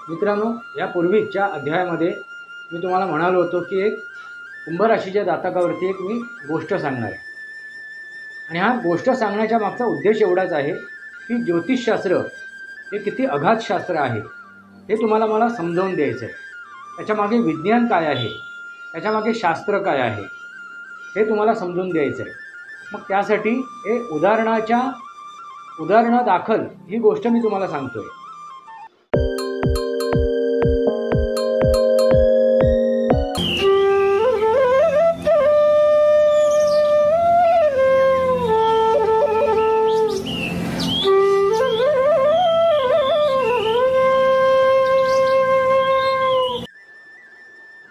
मित्रांनो, यापूर्वीच्या अध्यायामध्ये मी तुम्हाला म्हणालो होतो की एक कुंभ राशीच्या जातकावरती एक मी गोष्ट सांगणार आहे. आणि हा गोष्ट सांगण्याच्या मागचा उद्देश एवढाच आहे की ज्योतिषशास्त्र हे किती अगाध शास्त्र आहे हे तुम्हाला मला समजावून द्यायचं आहे. त्याच्यामागे विज्ञान काय आहे, त्याच्यामागे शास्त्र काय आहे हे तुम्हाला समजून द्यायचं आहे. मग त्यासाठी हे उदाहरणादाखल ही गोष्ट मी तुम्हाला सांगतोय.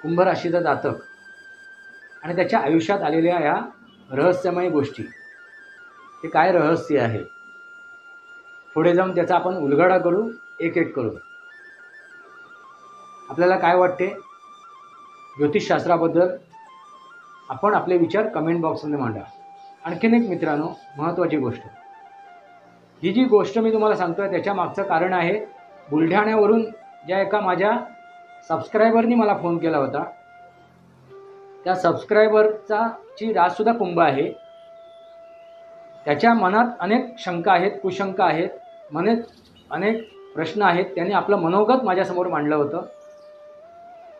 कुंभ राशीचा जातक आणि त्याच्या आयुष्यात आलेल्या या रहस्यमय गोष्टी, हे काय रहस्य आहे, पुढे जाऊन त्याचा आपण उलगडा करू, एक एक करू. आपल्याला काय वाटते ज्योतिषशास्त्राबद्दल, आपण आपले विचार कमेंट बॉक्समध्ये मांडा. आणखीन एक मित्रांनो, महत्त्वाची गोष्ट, ही जी गोष्ट मी तुम्हाला सांगतोय त्याच्या मागचं कारण आहे, बुलढाण्यावरून ज्या एका माझ्या सबस्क्रायबरनी मला फोन केला होता, त्या सबस्क्रायबरची रासुद्धा कुंभ आहे. त्याच्या मनात अनेक शंका आहेत, कुशंका आहेत, मनात अनेक प्रश्न आहेत. त्यांनी आपलं मनोगत माझ्यासमोर मांडलं होतं.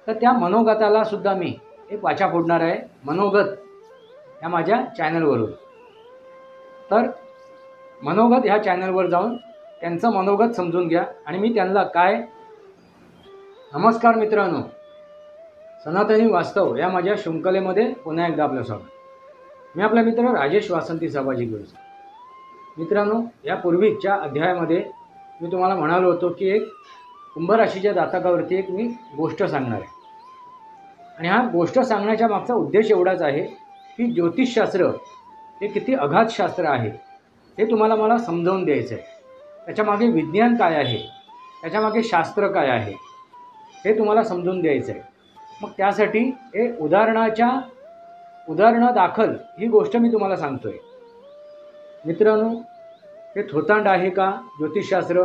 तर त्या मनोगताला सुद्धा मी एक वाचा फोडणार आहे, मनोगत ह्या माझ्या चॅनलवरून. तर मनोगत ह्या चॅनलवर जाऊन त्यांचं मनोगत समजून घ्या. आणि मी त्यांना काय, नमस्कार मित्रांनो, सनातनी वास्तव या माझ्या शृंखलेमध्ये पुन्हा एकदा आपलं स्वागत. मी आपला मित्र राजेश वासंती सभाजी गुरुजी. मित्रांनो, यापूर्वीच्या अध्यायामध्ये मी तुम्हाला म्हणालो होतो की एक कुंभ राशीच्या जातकावरती एक मी गोष्ट सांगणार आहे. आणि हा गोष्ट सांगण्याच्या मागचा उद्देश एवढाच आहे की ज्योतिषशास्त्र हे किती अगाध शास्त्र आहे हे तुम्हाला मला समजावून द्यायचं आहे. त्याच्यामागे विज्ञान काय आहे, त्याच्यामागे शास्त्र काय आहे हे तुम्हाला समजून द्यायचं आहे. मग त्यासाठी हे उदाहरणादाखल ही गोष्ट मी तुम्हाला सांगतोय. मित्रांनो, हे थोतांड आहे का ज्योतिषशास्त्र,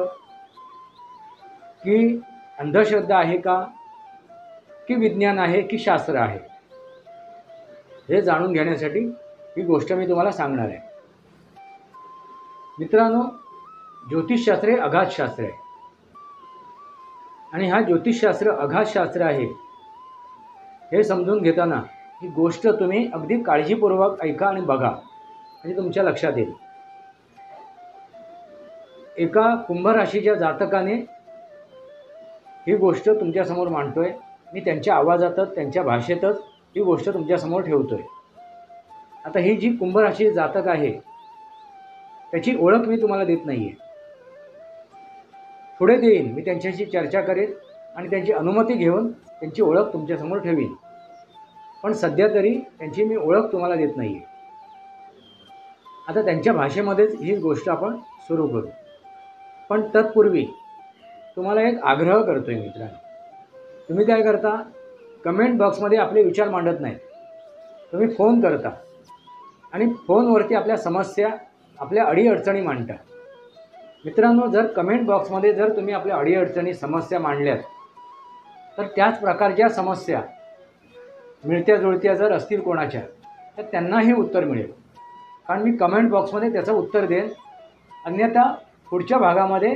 की अंधश्रद्धा आहे का, की विज्ञान आहे, की शास्त्र आहे, हे जाणून घेण्यासाठी ही गोष्ट मी तुम्हाला सांगणार आहे. मित्रांनो, ज्योतिषशास्त्र हे अगाध शास्त्र आहे. आणि हा ज्योतिषशास्त्र अगाध शास्त्र आहे हे समजून घेताना ही गोष्ट तुम्ही अगदी काळजीपूर्वक ऐका आणि बघा, म्हणजे तुमच्या लक्षात येईल. एका कुंभ राशीच्या जातकाने ही गोष्ट तुमच्यासमोर मांडतोय. मी त्यांच्या आवाजातच, त्यांच्या भाषेतच ही गोष्ट तुमच्यासमोर ठेवतोय. आता ही जी कुंभ राशी जातक आहे त्याची ओळख मी तुम्हाला देत नाही आहे, पुढे देईन. मी त्यांच्याशी चर्चा करेन आणि त्यांची अनुमती घेऊन त्यांची ओळख तुमच्यासमोर ठेवीन. पण सध्या तरी त्यांची मी ओळख तुम्हाला देत नाही आहे. आता त्यांच्या भाषेमध्येच ही गोष्ट आपण सुरू करू. पण तत्पूर्वी तुम्हाला एक आग्रह करतो आहे मित्रांनो. तुम्ही काय करता, कमेंट बॉक्समध्ये आपले विचार मांडत नाहीत, तुम्ही फोन करता आणि फोनवरती आपल्या समस्या, आपल्या अडीअडचणी मांडता. मित्रांनो, जर कमेंट बॉक्समध्ये जर तुम्ही आपल्या अडीअडचणी, समस्या मांडल्यात, तर त्याच प्रकारच्या समस्या मिळत्या जुळत्या जर असतील कोणाच्या, तर त्यांनाही उत्तर मिळेल. कारण मी कमेंट बॉक्समध्ये त्याचं उत्तर देईन. अन्यथा पुढच्या भागामध्ये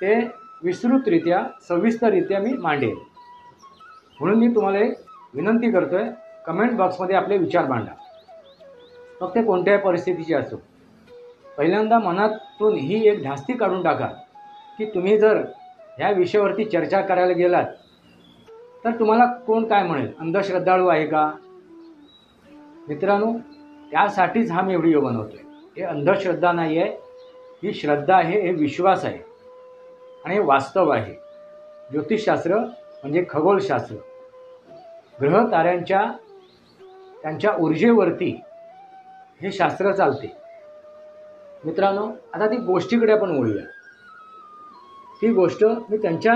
ते विस्तृतरित्या, सविस्तररित्या मी मांडेन. म्हणून मी तुम्हाला एक विनंती करतो आहे, कमेंट बॉक्समध्ये आपले विचार मांडा. मग ते कोणत्याही परिस्थितीचे असो. पहिल्यांदा मनातून ही एक धास्ती काढून टाका की तुम्ही जर ह्या विषयावरती चर्चा करायला गेलात तर तुम्हाला कोण काय म्हणेल, अंधश्रद्धाळू आहे का. मित्रांनो, त्यासाठीच हा मी व्हिडिओ बनवतो आहे. हे अंधश्रद्धा नाही आहे, ही श्रद्धा आहे, हे विश्वास आहे आणि हे वास्तव आहे. ज्योतिषशास्त्र म्हणजे खगोलशास्त्र, ग्रह ताऱ्यांच्या त्यांच्या ऊर्जेवरती हे शास्त्र चालते. मित्रांनो, आता ती गोष्टीकडे आपण वळूया. ती गोष्ट मी त्यांच्या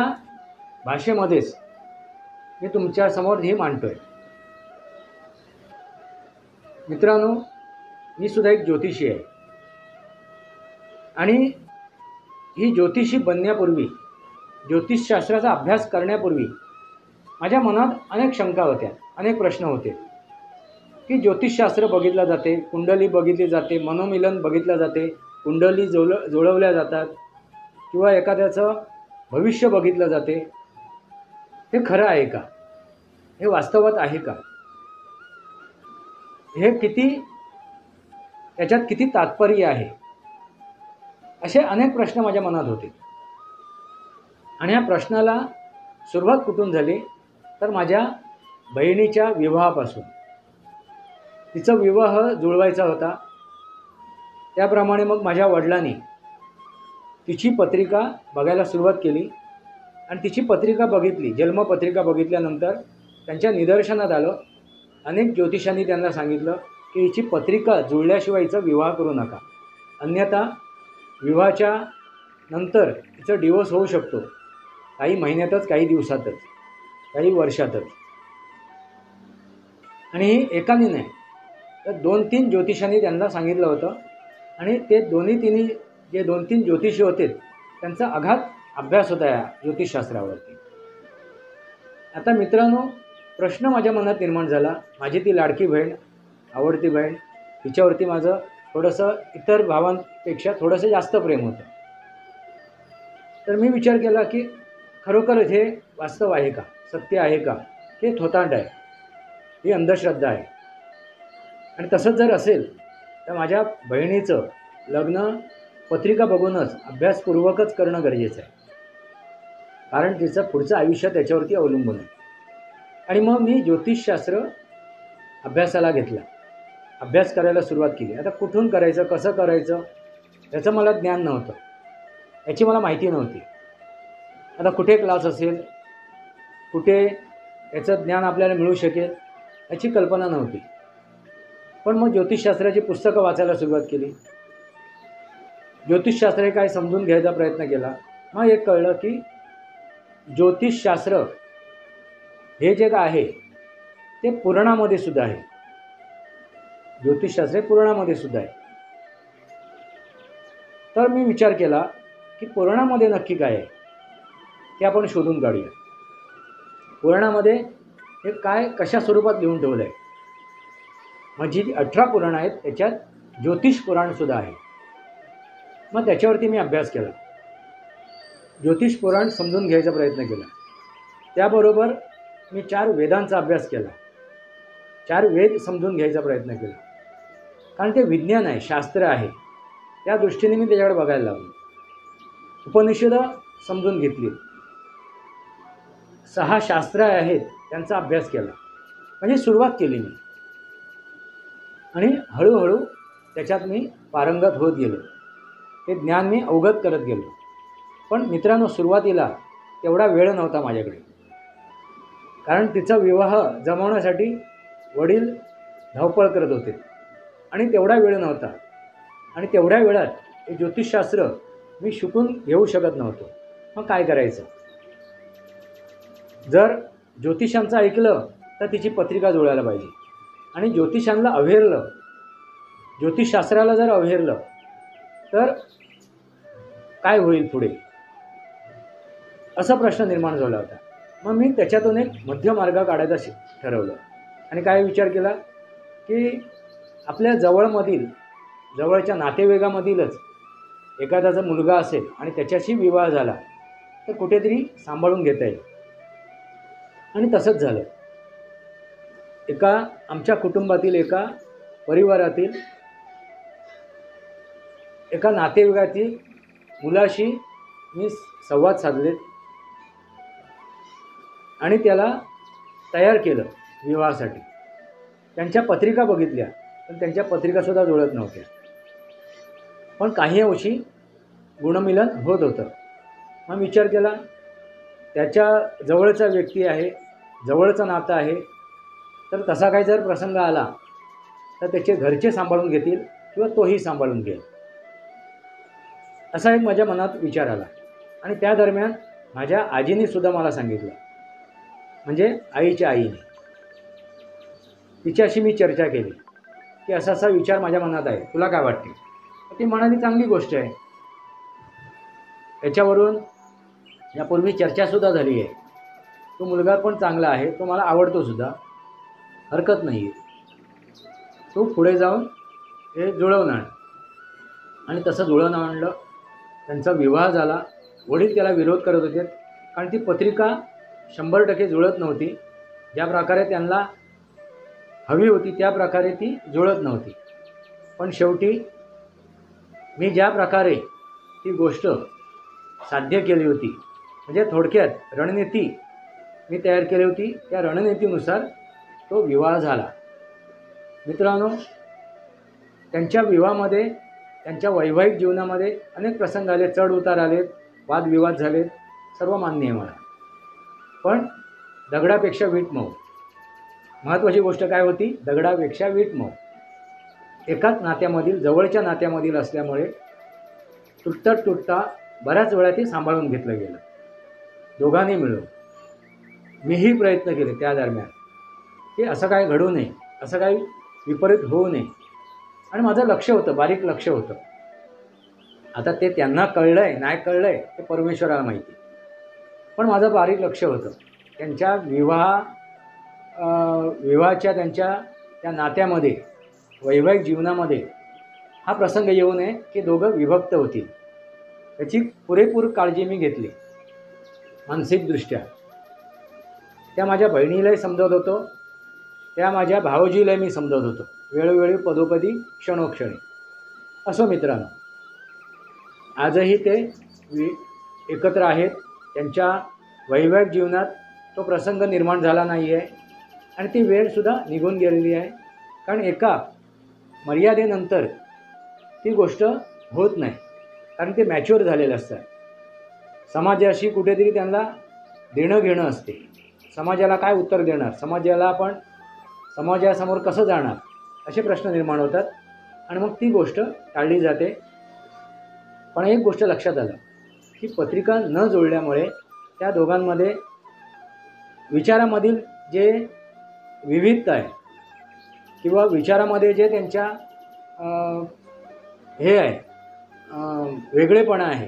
भाषेमध्येच मी तुमच्यासमोर ही मांडतोय. मित्रांनो, मी सुद्धा एक ज्योतिषी आहे आणि ही ज्योतिषी बनण्यापूर्वी ज्योतिषशास्त्राचा अभ्यास करण्यापूर्वी माझ्या मनात अनेक शंका होत्या, अनेक प्रश्न होते की ज्योतिषशास्त्र बघितलं जाते, कुंडली बघितली जाते, मनोमिलन बघितलं जाते, कुंडली जुळवल्या जातात किंवा एखाद्याचं भविष्य बघितलं जाते. हे खरं आहे का? हे वास्तवात आहे का? हे त्याच्यात किती तात्पर्य आहे? असे अनेक प्रश्न माझ्या मनात होते. आणि या प्रश्नाला सुरुवात कुठून झाली तर माझ्या बहिणीच्या विवाहापासून. तिचा विवाह जुळवायचा होता. त्याप्रमाणे मग माझ्या वडिलांनी तिची पत्रिका बघायला सुरुवात केली आणि तिची पत्रिका बघितली. जन्मपत्रिका बघितल्यानंतर त्यांच्या निदर्शनात आलं, अनेक ज्योतिषांनी त्यांना सांगितलं की हिची पत्रिका जुळल्याशिवाय हिचा विवाह करू नका, अन्यथा विवाहाच्या नंतर हिचं डिवोर्स होऊ शकतो, काही महिन्यातच, काही दिवसातच, काही वर्षातच. आणि ही एकाने नाही तर 2-3 ज्योतिषांनी त्यांना सांगितलं होतं. आणि ते तिन्ही जे 2-3 ज्योतिषी होते त्यांचा अगाध अभ्यास होता या ज्योतिषशास्त्रावरती. आता मित्रांनो, प्रश्न माझ्या मनात निर्माण झाला. माझी ती लाडकी बहीण, आवडती बहीण, तिच्यावरती माझं थोडंसं इतर भावांपेक्षा थोडंसं जास्त प्रेम होतं. तर मी विचार केला की खरोखरच हे वास्तव आहे का, सत्य आहे का, हे थोतांड आहे, ही अंधश्रद्धा आहे. आणि तसंच जर असेल तर माझ्या बहिणीचं लग्न पत्रिका बघूनच अभ्यासपूर्वकच करणं गरजेचं आहे, कारण तिचं पुढचं आयुष्य त्याच्यावरती अवलंबून आहे. आणि मग मी ज्योतिषशास्त्र अभ्यासाला घेतला, अभ्यास करायला सुरुवात केली. आता कुठून करायचं, कसं करायचं याचं मला ज्ञान नव्हतं, याची मला माहिती नव्हती. आता कुठे क्लास असेल, कुठे याचं ज्ञान आपल्याला मिळू शकेल याची कल्पना नव्हती. पण मग ज्योतिषशास्त्राची पुस्तकं वाचायला सुरुवात केली, ज्योतिषशास्त्र हे काय समजून घ्यायचा प्रयत्न केला. मग एक कळलं की ज्योतिषशास्त्र हे जे काय आहे ते पुराणामध्ये सुद्धा आहे. ज्योतिषशास्त्र हे पुराणामध्ये सुद्धा आहे. तर मी विचार केला की पुराणामध्ये नक्की काय आहे ते आपण शोधून काढूया. पुराणामध्ये हे काय कशा स्वरूपात लिहून ठेवलं आहे. म्हणजे जी 18 पुराणं आहेत त्याच्यात ज्योतिष पुराणसुद्धा आहे. मग त्याच्यावरती मी अभ्यास केला, ज्योतिष पुराण समजून घ्यायचा प्रयत्न केला. त्याबरोबर मी 4 वेदांचा अभ्यास केला, 4 वेद समजून घ्यायचा प्रयत्न केला, कारण ते विज्ञान आहे, शास्त्र आहे, त्या दृष्टीने मी त्याच्याकडे बघायला लागलो. उपनिषदं समजून घेतली, 6 शास्त्र आहेत त्यांचा अभ्यास केला. म्हणजे सुरुवात केली मी आणि हळूहळू त्याच्यात मी पारंगत होत गेलो, ते ज्ञान मी अवगत करत गेलो. पण मित्रांनो, सुरुवातीला तेवढा वेळ नव्हता माझ्याकडे, कारण तिचा विवाह जमवण्यासाठी वडील धावपळ करत होते आणि तेवढा वेळ नव्हता. आणि तेवढ्या वेळात हे ज्योतिषशास्त्र मी शिकून घेऊ शकत नव्हतो. मग काय करायचं? जर ज्योतिषांचं ऐकलं तर तिची पत्रिका जुळायला पाहिजे, आणि ज्योतिषांना अव्हेरलं, ज्योतिषशास्त्राला जर अव्हेरलं तर काय होईल पुढे, असा प्रश्न निर्माण झाला होता. मग मी त्याच्यातून एक मध्य मार्ग काढायचा ठरवलं. आणि काय विचार केला की आपल्या जवळच्या नातेवाईकामधीलच एखाद्याचा मुलगा असेल आणि त्याच्याशी विवाह झाला तर कुठेतरी सांभाळून घेता येईल. आणि तसंच झालं. आमच्या कुटुंबातील एका परिवारातील एका नातेवाईकातील मुलाशी मी संवाद साधले आणि त्याला तयार केलं विवाहासाठी. त्यांच्या पत्रिका बघितल्या, पण त्यांच्या पत्रिकासुद्धा जुळत नव्हत्या. पण काही अंशी गुणमिलन होत होतं. मग विचार केला, त्याच्या जवळचा व्यक्ती आहे, जवळचं नातं आहे, तर तसा काही जर प्रसंग आला तर त्याचे घरचे सांभाळून घेतील किंवा तोही सांभाळून घेईल, असा एक माझ्या मनात विचार आला. आणि त्या दरम्यान माझ्या आजीने सुद्धा मला सांगितलं, म्हणजे आईच्या आईने, तिच्याशी मी चर्चा केली की असा असा विचार माझ्या मनात आहे, तुला काय वाटते? ती म्हणाली, चांगली गोष्ट आहे, याच्यावरून यापूर्वी चर्चासुद्धा झाली आहे. तो मुलगा पण चांगला आहे, तो मला आवडतोसुद्धा, हरकत नाही आहे. तो पुढे जाऊन हे जुळवून आण. आणि तसं जुळवून आणलं. त्यांचा विवाह झाला. वडील त्याला विरोध करत होते, कारण ती पत्रिका 100% जुळत नव्हती. ज्या प्रकारे त्यांना हवी होती त्या प्रकारे ती जुळत नव्हती. पण शेवटी मी ज्या प्रकारे ती गोष्ट साध्य केली होती, म्हणजे थोडक्यात रणनीती मी तयार केली होती, त्या रणनीतीनुसार तो विवाह झाला. मित्रांनो, त्यांच्या विवाहामध्ये, त्यांच्या वैवाहिक जीवनामध्ये अनेक प्रसंग आले, चढ उतार आले, वादविवाद झाले, सर्व मान्य आहे मला. पण दगडापेक्षा वीट मऊ. महत्त्वाची गोष्ट काय होती? दगडापेक्षा वीट मऊ. एकाच नात्यामधील, जवळच्या नात्यामधील असल्यामुळे तुटता बऱ्याच वेळा ते सांभाळून घेतलं गेलं दोघांनी मिळून. मीही प्रयत्न केले त्या दरम्यान की असं काय घडू नये, असं काही विपरीत होऊ नये. आणि माझं लक्ष होतं, बारीक लक्ष होतं. आता ते त्यांना कळलं आहे नाही कळलं आहे ते परमेश्वराला माहिती, पण माझं बारीक लक्ष होतं. त्यांच्या विवाहाच्या त्यांच्या त्या नात्यामध्ये, वैवाहिक जीवनामध्ये हा प्रसंग येऊ नये की दोघं विभक्त होतील, याची पुरेपूर काळजी मी घेतली मानसिकदृष्ट्या. त्या माझ्या बहिणीलाही समजवत होतो, त्या माझ्या भावजीलाही मी समजवत होतो, वेळोवेळी पदोपदी, क्षणोक्षणी. असो मित्रांनो, आजही ते एकत्र आहेत. त्यांच्या वैवाहिक जीवनात तो प्रसंग निर्माण झाला नाही आहे आणि ती वेळसुद्धा निघून गेलेली आहे. कारण एका मर्यादेनंतर ती गोष्ट होत नाही, कारण ते मॅच्युअर झालेलं असतात. समाजाशी कुठेतरी त्यांना देणं घेणं असते. समाजाला काय उत्तर देणार, समाजासमोर कसं जाणार, असे प्रश्न निर्माण होतात आणि मग ती गोष्ट टाळली जाते. पण एक गोष्ट लक्षात आलं की पत्रिका न जोडल्यामुळे त्या दोघांमध्ये विचारामधील जे विविधता आहे किंवा विचारामध्ये जे त्यांच्या हे आहे, वेगळेपणा आहे,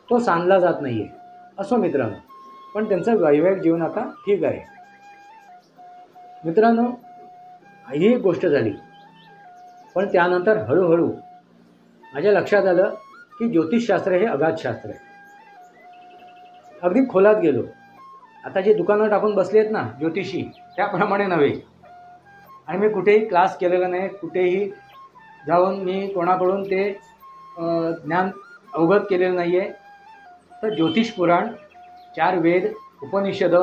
तो सांधला जात नाही आहे. असो मित्रांनो, पण त्यांचं वैवाहिक जीवन आता ठीक आहे. मित्रांनो, ही एक गोष्ट झाली. पण त्यानंतर हळूहळू माझ्या लक्षात आलं की ज्योतिषशास्त्र हे अगाध शास्त्र आहे. अगदी खोलात गेलो. आता जे दुकानं टाकून बसले आहेत ना ज्योतिषी, त्याप्रमाणे नव्हे. आणि मी कुठेही क्लास केलेला नाही, कुठेही जाऊन मी कोणाकडून ते ज्ञान अवगत केलेलं नाही आहे. तर ज्योतिष पुराण, 4 वेद, उपनिषद,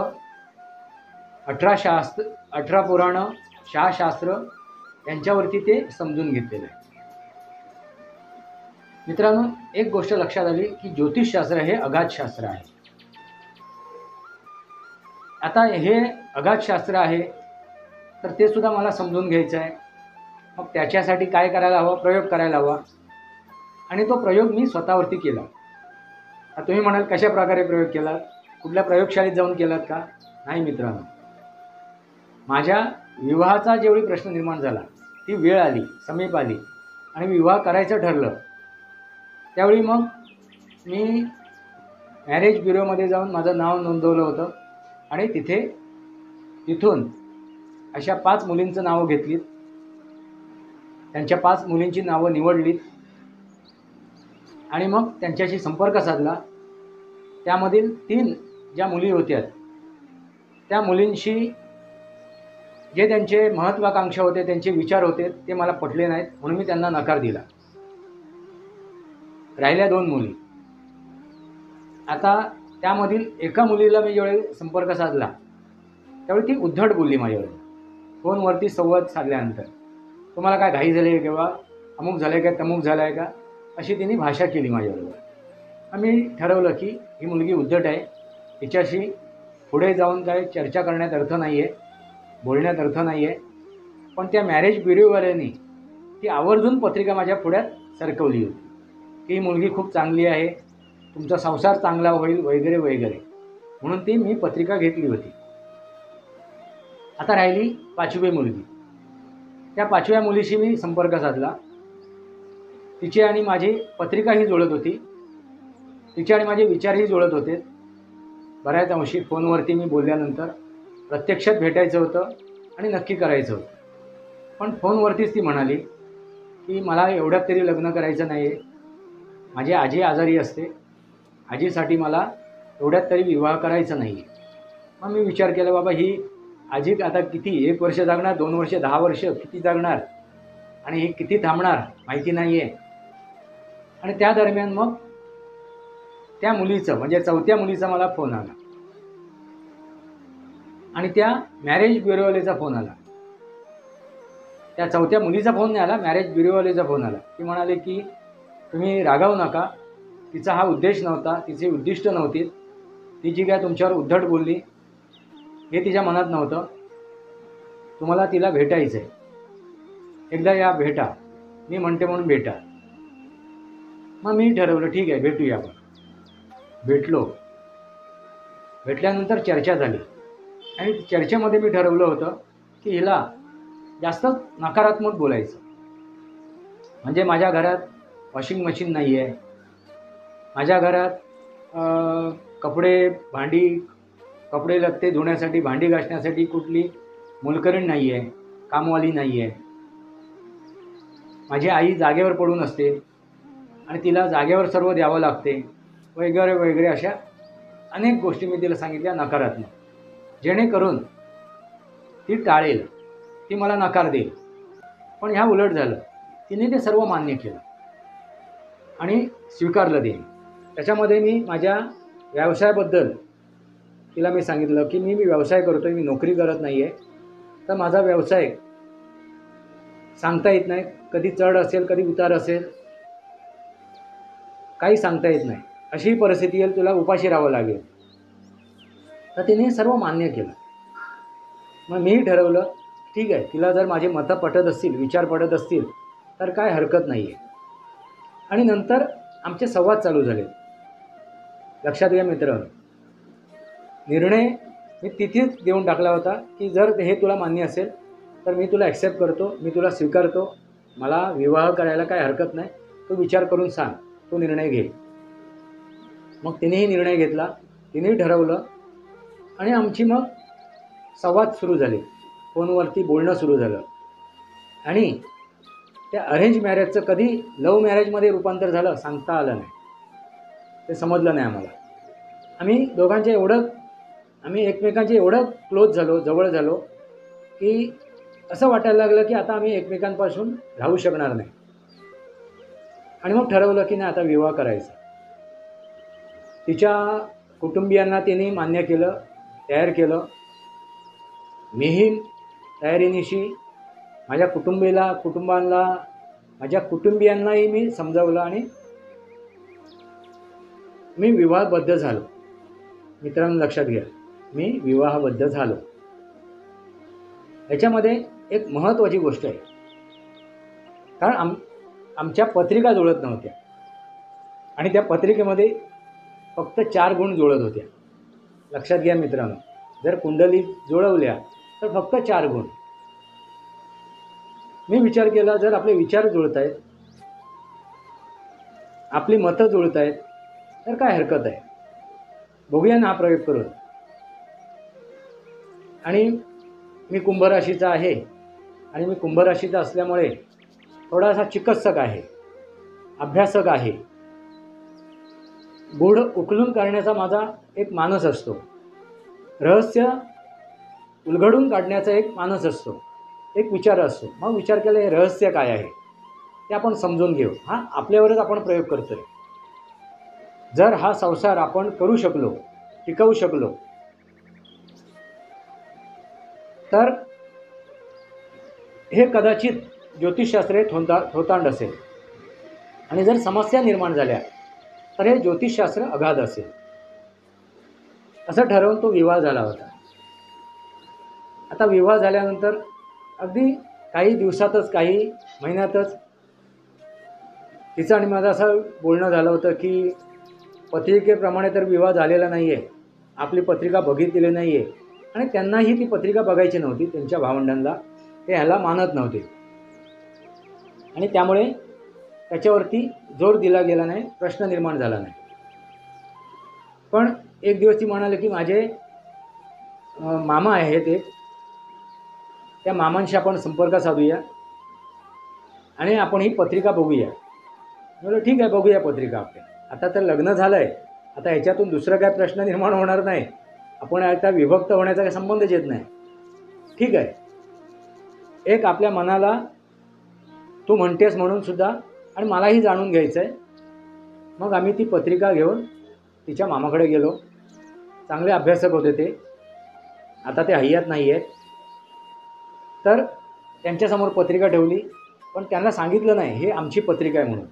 18 पुराणं, 6 शास्त्र यांच्यावरती ते समजून घेतलेलं आहे. मित्रांनो, एक गोष्ट लक्षात आली की ज्योतिषशास्त्र हे अगाध शास्त्र आहे. आता हे अगाध शास्त्र आहे तर ते सुद्धा मला समजून घ्यायचं आहे. मग त्याच्यासाठी काय करायला हवं? प्रयोग करायला हवा. आणि तो प्रयोग मी स्वतःवरती केला. आता तुम्ही म्हणाल कशा प्रकारे प्रयोग केला? कुठल्या प्रयोगशाळेत जाऊन केलात का? नाही मित्रांनो, माझ्या विवाहाचा जेवढी प्रश्न निर्माण झाला, ती वेळ आली, समीप आली आणि विवाह करायचं ठरलं, त्यावेळी मग मी मॅरेज ब्युरोमध्ये जाऊन माझं नाव नोंदवलं होतं आणि तिथून अशा 5 मुलींचं नावं घेतलीत, त्यांच्या 5 मुलींची नावं निवडलीत आणि मग त्यांच्याशी संपर्क साधला. त्यामधील 3 ज्या मुली होत्या त्या मुलींशी जे त्यांचे महत्त्वाकांक्षा होते, त्यांचे विचार होते, ते मला पटले नाहीत, म्हणून मी त्यांना नकार दिला. राहिल्या 2 मुली. आता त्यामधील एका मुलीला मी ज्यावेळी संपर्क साधला त्यावेळी ती उद्धट बोलली माझ्यावर फोनवरती संवाद साधल्यानंतर. तुम्हाला काय घाई झाली आहे किंवा अमुक झालं आहे का, तमुक झालं आहे का, अशी तिने भाषा केली माझ्याबरोबर. आम्ही ठरवलं की ही मुलगी उद्धट आहे, तिच्याशी पुढे जाऊन काय चर्चा करण्यात अर्थ नाही आहे, बोलण्यात अर्थ नाही आहे. पण त्या मॅरेज ब्युरोवाल्यांनी ती आवर्जून पत्रिका माझ्या पुढ्यात सरकवली होती की ही मुलगी खूप चांगली आहे, तुमचा संसार चांगला होईल वगैरे वगैरे, म्हणून ती मी पत्रिका घेतली होती. आता राहिली 5वी मुलगी. त्या 5व्या मुलीशी मी संपर्क साधला. तिची आणि माझी पत्रिका ही जुळत होती. तिचे आणि माझे विचारही जुळत होते. बऱ्याच अंशी फोनवरती मी बोलल्यानंतर प्रत्यक्षात भेटायचं होतं आणि नक्की करायचं होतं. पण फोनवरतीच ती म्हणाली की मला एवढ्यात तरी लग्न करायचं नाही आहे. माझी आजी आजारी असते. आजीसाठी मला एवढ्यात तरी विवाह करायचा नाही आहे. मग मी विचार केला, बाबा ही आजी आता किती 1 वर्ष जगणार, 2 वर्ष, 10 वर्ष किती जगणार आणि हे किती थांबणार माहिती नाही आहे. आणि त्या दरम्यान मग त्या मुलीचं म्हणजे 4थ्या मुलीचा मला फोन आला आणि त्या मॅरेज ब्युरोवालेचा फोन आला. त्या 4थ्या मुलीचा फोन नाही आला, मॅरेज ब्युरोवालेचा फोन आला. ती म्हणाले की तुम्ही रागावू नका, तिचा हा उद्देश नव्हता, तिचे उद्दिष्ट नव्हती, ती जी काय तुमच्यावर उद्धट बोलली हे तिच्या मनात नव्हतं. तुम्हाला तिला भेटायचं आहे, एकदा या भेटा, मी म्हणते म्हणून भेटा. मग मी ठरवलं ठीक आहे भेटूया आपण. भेटलो. भेटल्यानंतर चर्चा झाली आणि चर्चेमध्ये मी ठरवलं होतं की हिला जास्त नकारात्मक बोलायचं. म्हणजे माझ्या घरात वॉशिंग मशीन नाही आहे, माझ्या घरात कपडे लत्ते धुण्यासाठी, भांडी घासण्यासाठी कुठली मोलकरीण नाही आहे, कामवाली नाही आहे. माझी आई जागेवर पडून असते आणि तिला जागेवर सर्व द्यावं लागते वगैरे वगैरे. अशा अनेक गोष्टी मी तिला सांगितल्या नकारात्मक, जेणेकरून ती टाळेल, ती मला नकार देईल. पण ह्या उलट झालं. तिने ते सर्व मान्य केलं आणि स्वीकारलं ते. त्याच्यामध्ये मी माझ्या व्यवसायाबद्दल तिला मी सांगितलं की मी व्यवसाय करतो आहे, मी नोकरी करत नाही आहे. तर माझा व्यवसाय सांगता येत नाही, कधी चढ असेल कधी उतार असेल, काही सांगता येत नाही. अशी परिस्थिती येईल, तुला उपाशी राहावं लागेल. तर तिने सर्व मान्य केलं. मग मीही ठरवलं ठीक आहे, तिला जर माझे मतं पटत असतील, विचार पटत असतील तर काय हरकत नाही आहे. आणि नंतर आमचे संवाद चालू झाले. लक्षात घ्या मित्रांनो, निर्णय मी तिथेच देऊन टाकला होता की जर हे तुला मान्य असेल तर मी तुला ॲक्सेप्ट करतो, मी तुला स्वीकारतो, मला विवाह करायला काय हरकत नाही, तू विचार करून सांग, तू निर्णय घे. मग तिनेही निर्णय घेतला, तिनेही ठरवलं आणि आमची मग संवाद सुरू झाले. फोनवरती बोलणं सुरू झालं आणि त्या अरेंज मॅरेजचं कधी लव्ह मॅरेजमध्ये रूपांतर झालं सांगता आलं नाही, ते समजलं नाही आम्हाला. आम्ही एकमेकांचे एवढं क्लोज झालो, जवळ झालो की असं वाटायला लागलं की आता आम्ही एकमेकांपासून राहू शकणार नाही. आणि मग ठरवलं की नाही आता विवाह करायचा. तिच्या कुटुंबियांना तिने मान्य केलं, तयार केलं. मीही तयारीनिशी माझ्या कुटुंबियांनाही मी समजावलं आणि मी विवाहबद्ध झालो. मित्रांनो लक्षात घ्या, मी विवाहबद्ध झालो. याच्यामध्ये एक महत्त्वाची गोष्ट आहे, कारण आमच्या पत्रिका जुळत नव्हत्या आणि त्या पत्रिकेमध्ये फक्त 4 गुण जुळत होत्या. लक्षात घ्या मित्रांनो, जर कुंडली जुळवल्या तर फक्त 4 गुण. मी विचार केला जर आपले विचार जुळत आहेत, आपली मतं जुळत आहेत तर काय हरकत आहे, बघूया ना हा प्रयोग करून. आणि मी कुंभराशीचा आहे आणि मी कुंभराशीचा असल्यामुळे थोडासा चिकित्सक आहे, अभ्यासक आहे. गूढ उकलून करण्याचा माझा एक मानस असतो, रहस्य उलगडून काढण्याचा एक मानस असतो, एक विचार असतो. मग विचार केला हे रहस्य काय आहे ते आपण समजून घेऊ. हा आपल्यावरच आपण प्रयोग करतो आहे. जर हा संसार आपण करू शकलो, टिकवू शकलो तर हे कदाचित ज्योतिषशास्त्र थोतांड असेल आणि जर समस्या निर्माण झाल्या तर हे ज्योतिषशास्त्र अगाध असेल. असं ठरवून तो विवाह झाला होता. आता विवाह झाल्यानंतर अगदी काही दिवसातच, काही महिन्यातच तिचं आणि माझं असं बोलणं झालं होतं की पत्रिकेप्रमाणे तर विवाह झालेला नाही आहे, आपली पत्रिका बघितलेली नाही आहे. आणि त्यांनाही ती पत्रिका बघायची नव्हती, त्यांच्या भावंडांना ते ह्याला मानत नव्हते आणि त्यामुळे त्याच्यावरती जोर दिला गेला नाही, प्रश्न निर्माण झाला नाही. पण एक दिवस ती म्हणाले की माझे मामा आहेत एक, त्या मामांशी आपण संपर्क साधूया आणि आपण ही पत्रिका बघूया. म्हटलं ठीक आहे, बघूया पत्रिका आपल्या. आता तर लग्न झालं आहे, आता ह्याच्यातून दुसरं काय प्रश्न निर्माण होणार नाही, आपण आता विभक्त होण्याचा काही संबंधच येत नाही. ठीक आहे, एक आपल्या मनाला तू म्हणतेस म्हणून सुद्धा आणि मलाही जाणून घ्यायचं आहे. मग आम्ही ती पत्रिका घेऊन तिच्या मामाकडे गेलो. चांगले अभ्यासक होते ते, आता ते हयात नाही आहेत. तर त्यांच्यासमोर पत्रिका ठेवली, पण त्यांना सांगितलं नाही हे आमची पत्रिका आहे म्हणून.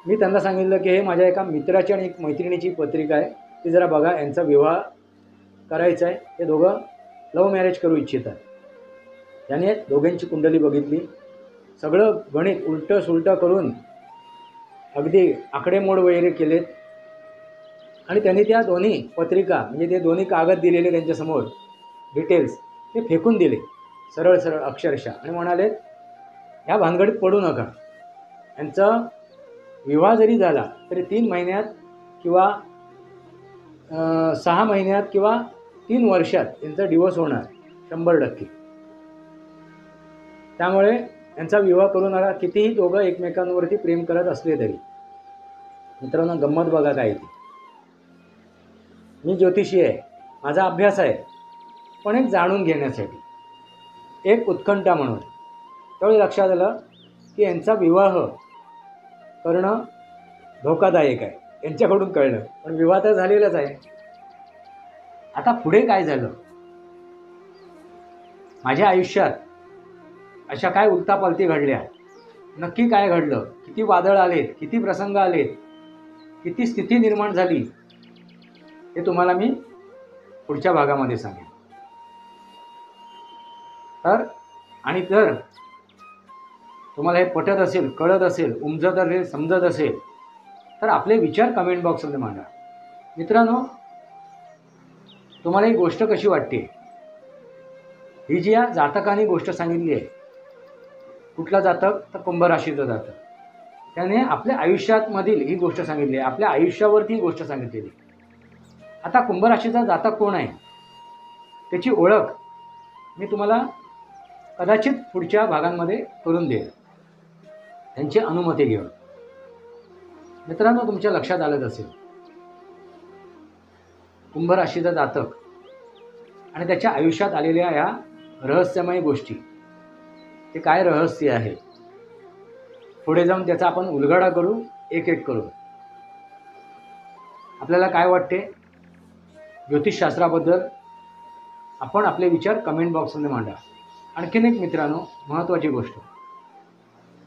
मी त्यांना सांगितलं की हे माझ्या एका मित्राची आणि एक मैत्रिणीची पत्रिका आहे, ती जरा बघा, यांचा विवाह करायचा आहे, ते दोघं लव्ह मॅरेज करू इच्छितात. त्याने दोघांची कुंडली बघितली, सगळं गणित उलटं सुलटं करून अगदी आकडेमोड वगैरे केलेत आणि त्यांनी त्या दोन्ही पत्रिका म्हणजे ते दोन्ही कागद दिलेले त्यांच्यासमोर डिटेल्स ते फेकून दिले सरळ सरळ अक्षरशः आणि म्हणाले ह्या भानगडीत पडू नका. यांचा विवाह जरी झाला तरी 3 महिन्यात किंवा 6 महिन्यात किंवा 3 वर्षात यांचा डिवोर्स होणार 100%. त्यामुळे यांचा विवाह करू नका, कितीही दोघं एकमेकांवरती प्रेम करत असले तरी. मित्रांनो, गंमत बघा काय ती. मी ज्योतिषी आहे, माझा अभ्यास आहे, पण एक जाणून घेण्यासाठी, एक उत्कंठा म्हणून. त्यावेळी लक्षात आलं की यांचा विवाह करणं धोकादायक आहे. यांच्याकडून कळलं, पण विवाह तर झालेलाच आहे. आता पुढे काय झालं माझ्या आयुष्यात, अशा काय उलतापालती घडल्या, नक्की काय घडलं, किती वादळ आलेत, किती प्रसंग आलेत, किती स्थिती निर्माण झाली, हे तुम्हाला मी पुढच्या भागामध्ये सांगेन. जर तुम्हाला हे पटत असेल, कळत असेल, उमजत असेल, समजत असेल, तर आपले विचार कमेंट बॉक्समध्ये मांडा. मित्रांनो, तुम्हाला ही गोष्ट कशी वाटते, ही जी या जातकाने गोष्ट सांगितली आहे, कुठला जातक तर कुंभ राशीचं जातक, त्याने आपल्या आयुष्यामधील ही गोष्ट सांगितली आहे, आपल्या आयुष्यावरती ही गोष्ट सांगितलेली. आता कुंभ राशीचा जातक कोण आहे, त्याची ओळख मी तुम्हाला कदाचित पुढच्या भागांमध्ये करून देईल, त्यांची अनुमती घेऊन. मित्रांनो, तुमच्या लक्षात आलंच असेल, कुंभ राशीचा जातक आणि त्याच्या आयुष्यात आलेल्या या रहस्यमय गोष्टी, ते काय रहस्य आहे, पुढे जाऊन त्याचा आपण उलगडा करू, एक एक करू. आपल्याला काय वाटते ज्योतिषशास्त्राबद्दल, आपण आपले विचार कमेंट बॉक्समध्ये मांडा. आणखीन एक मित्रांनो, महत्त्वाची गोष्ट,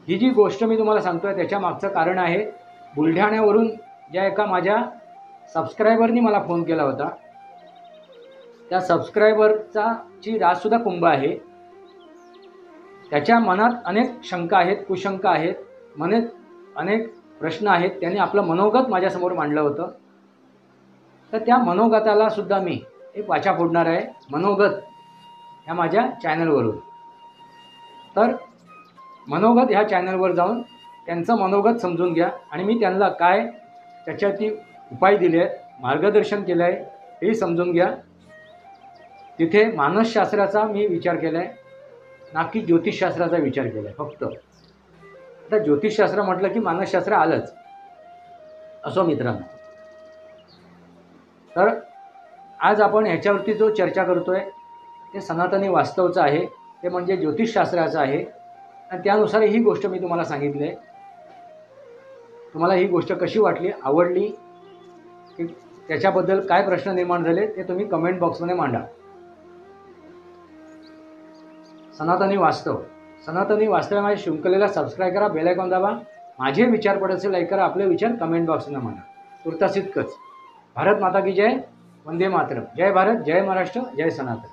ही जी गोष्ट मी तुम्हाला सांगतो आहे त्याच्या मागचं कारण आहे, बुलढाण्यावरून ज्या एका माझ्या सबस्क्रायबरनी मला फोन केला होता, त्या सबस्क्रायबरची रासुद्धा कुंभ आहे. त्याच्या मनात अनेक शंका आहेत, कुशंका आहेत, मनात अनेक प्रश्न आहेत. त्यांनी आपलं मनोगत माझ्यासमोर मांडलं होतं. तर त्या मनोगताला सुद्धा मी एक वाचा फोडणार आहे, मनोगत ह्या माझ्या चॅनलवरून. तर मनोगत ह्या चॅनलवर जाऊन त्यांचं मनोगत समजून घ्या आणि मी त्यांना काय त्याच्यावरती उपाय दिले आहेत, मार्गदर्शन केलं आहे, हेही समजून घ्या. तिथे मानसशास्त्राचा मी विचार केला आहे, ना की ज्योतिषशास्त्राचा विचार केला आहे फक्त. आता ज्योतिषशास्त्र म्हटलं की मानसशास्त्र आलंच. असो मित्रांनो, तर आज आपण ह्याच्यावरती जो चर्चा करतो आहे ते सनातनी वास्तवचं आहे, ते म्हणजे ज्योतिषशास्त्राचं आहे. आणि त्यानुसार ही गोष्ट मी तुम्हाला सांगितली आहे. तुम्हाला ही गोष्ट कशी वाटली, आवडली, की त्याच्याबद्दल काय प्रश्न निर्माण झाले, ते तुम्ही कमेंट बॉक्समध्ये मांडा. सनातनी वास्तव माझ्या शृंखलेला सबस्क्राईब करा, बेल आयकॉन दाबा. माझे विचार पडत असेल लाईक करा, आपले विचार कमेंट बॉक्समध्ये मांडा. तुर्तास इतकंच. भारत माता की जय, वंदे मातरम. जय भारत, जय महाराष्ट्र, जय सनातन.